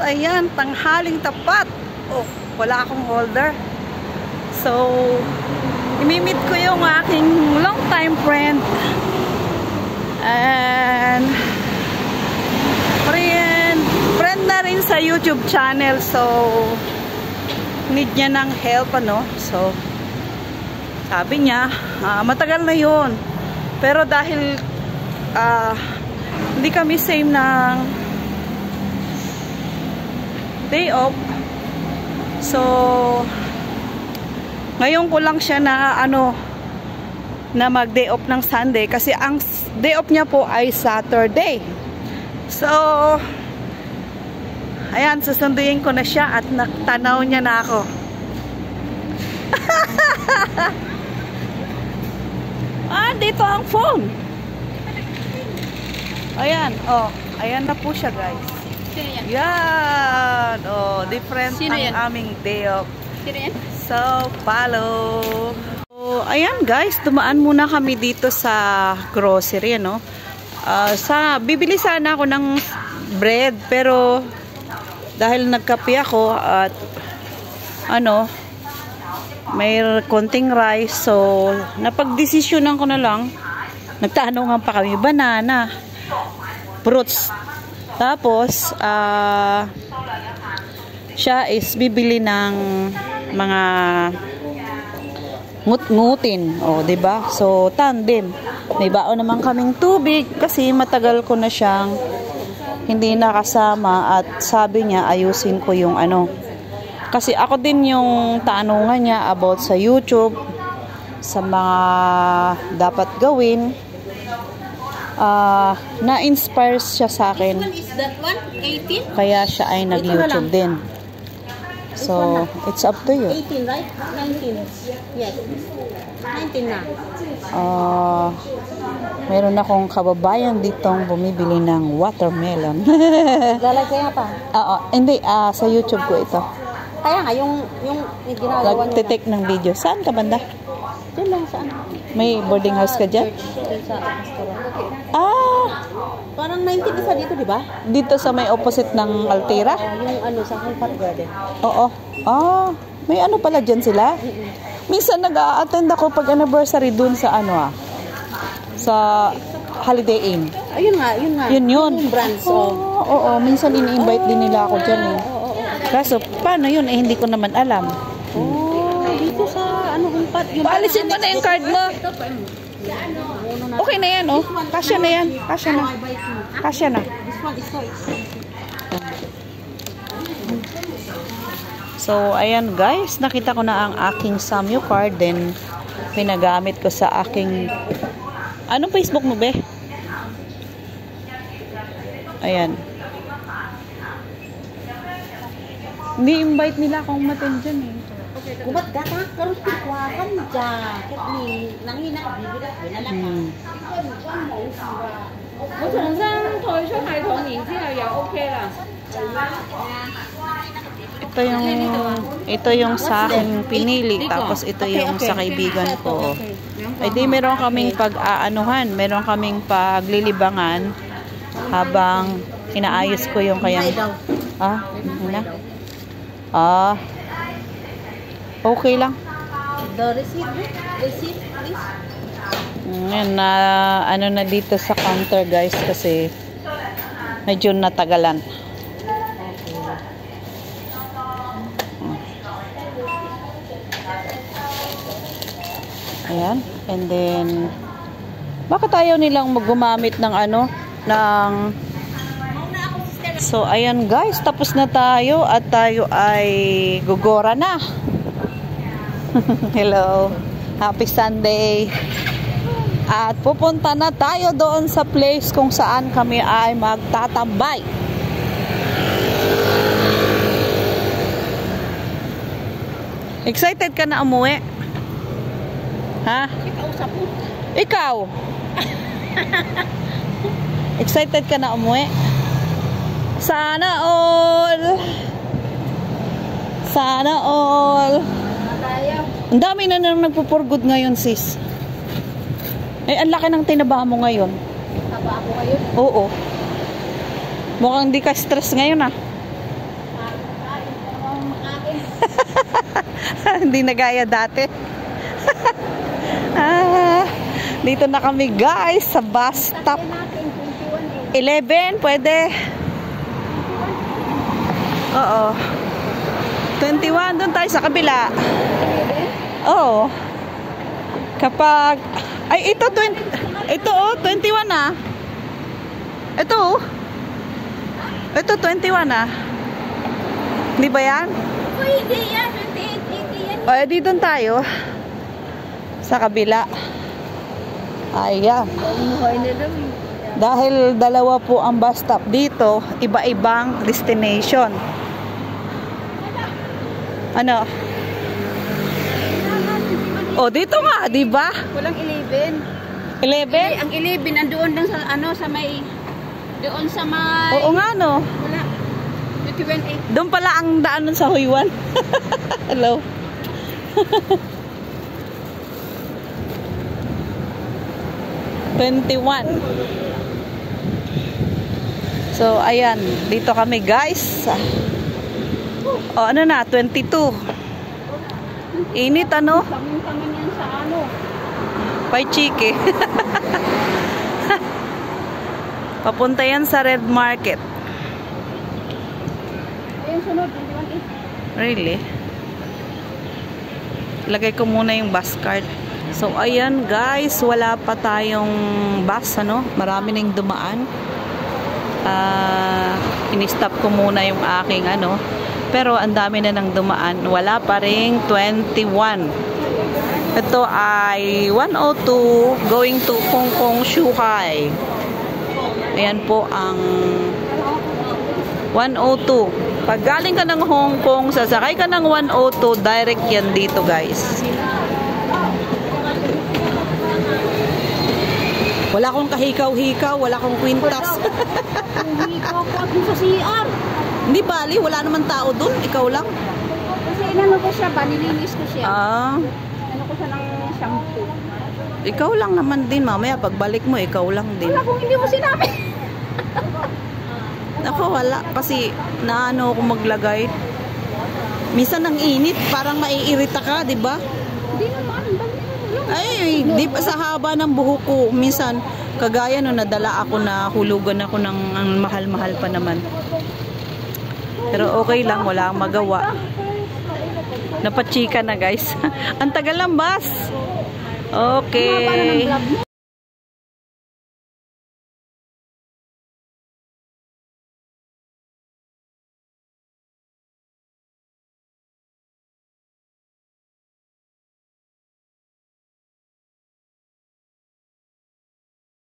ayan, tanghaling tapat. Oh, wala akong holder. So, imimit ko yung aking long time friend. And friend na rin sa YouTube channel. So, need niya ng help, ano. So, sabi niya, matagal na yun. Pero dahil hindi kami same ng day off. So, ngayon ko lang siya na na mag-day off ng Sunday kasi ang day off niya po ay Saturday. So, ayan, susunduin ko na siya at tanaw niya na ako. Dito ang phone. Ayan, oh, ayan na po siya, guys. Sino yan? Yan, oh, different Sino yan? ang aming day off. Sino yan? So, follow. So, ayan guys, dumaan muna kami dito sa grocery, no? Bibili sana ako ng bread, pero dahil nagkape ako at may konting rice, so napagdesisyonan ko na lang. Nagtanungan pa kami, banana, fruits. Tapos, siya is bibili ng mga ngut-ngutin. O, diba? So, tandem. May baon naman kaming tubig kasi matagal ko na siyang hindi nakasama at sabi niya ayusin ko yung Kasi ako din yung tanungan niya about sa YouTube, sa mga dapat gawin. Na-inspire siya sa akin. Is that one? 18? Kaya siya ay nag-YouTube din. So, it's up to you. 18, right? 19. Yes. 19 na. Meron akong kababayan ditong bumibili ng watermelon. Lalagay pa? Hindi. Sa YouTube ko ito. Kaya nga, yung ginagawa niya. Nagtitake ng video. Saan ka banda? Diyan lang, saan? May boarding house ka dyan? Sa restaurant. Parang 19 isa dito, di ba? Dito sa may opposite ng Altera? Yung sa Hillpot Garden. Oo. May pala dyan sila? Minsan nag-a-attend ako pag anniversary dun sa sa Holiday Inn. Ayun nga. Yun. Yung brands. Oo. Minsan ini-invite din nila ako dyan eh. Kaso, paano yun? Hindi ko naman alam. Dito sa Hillpot. Paalisin mo na yung card mo. Okay na yan, oh. Kasya na yan. Kasya na. This one is so expensive. So, ayan guys. Nakita ko na ang aking Samyo card. Then, pinagamit ko sa aking... Anong Facebook mo, be? Ayan. Hindi invite nila akong matin dyan eh. Kumat gata, karus tikwakan dyan. Kat ni, nangina, bibigat, binalaka. Ito yung sa akin pinili. Tapos ito yung sa kaibigan ko. Ay di meron kaming meron kaming paglilibangan habang inaayos ko yung kayang okay lang. The receipt, please. Ngayon na dito sa counter guys kasi medyo natagalan. Ayan. And then, bakit ayaw nilang gumamit ng So, ayan guys. Tapos na tayo at tayo ay gugora na. Hello. Happy Sunday. At pupunta na tayo doon sa place kung saan kami ay magtatambay. Excited ka na umuwi? Ha? Ikaw? Excited ka na umuwi? Sana all. Ang dami na nang nagpupurgod ngayon, sis. Ang laki ng tinaba mo ngayon. Taba ako ngayon? Oo. Mukhang di ka stress ngayon, ah. Hindi na gaya dati. Dito na kami guys sa bus stop. 11, pwede. Oo. 21, doon tayo sa kabila. Oo. Kapag, ay ito, 21 ah. Ito oh. Ito, 21 ah. Di ba yan? Hindi yan, 28, 80 yan. O, di doon tayo. Sa kabila. Ayan. Dahil dalawa po ang bus stop dito, iba-ibang destination. Ano? O, dito nga, di ba? Walang 11. 11? Ang 11 nandoon lang sa ano sa may doon sa may Oo nga, no? wala. 21. Doon pala ang daan nun sa Huywan. Hello. So, ayan. Dito kami, guys. O, ano na? 22. Init, ano? Samin yan sa ano. Pay chiki. Papunta yan sa Red Market. Ayun sunod, 21. Really? Lagay ko muna yung bus card. So, ayan guys, wala pa tayong bus, ano? Marami nang dumaan. In-stop ko muna yung aking, ano. Pero, ang dami na nang dumaan. Wala pa ring 21. Ito ay 102 going to Hong Kong, Shuhai. Ayan po ang 102. Pag galing ka ng Hong Kong, sasakay ka ng 102, direct yan dito guys. Wala akong kahikaw-hikaw, wala akong kwintas. Hikaw ko ako sa CR. Hindi bali, wala naman tao dun, ikaw lang. Kasi inano ko siya, nilinis ko siya. Ano ko siya ng shampoo. Ikaw lang naman din, mamaya pagbalik mo, ikaw lang din. Wala kung hindi mo sinabi. Ako wala, kasi naano ako maglagay. Minsan ang init, parang maiirita ka, di ba? Hindi naman, Ay, di pa sa haba ng buhok ko. Minsan, kagaya no, nadala ako na hulugan ako ng mahal-mahal pa naman. Pero okay lang, wala akong magawa. Napachika na guys. Ang tagal ng bus. Okay.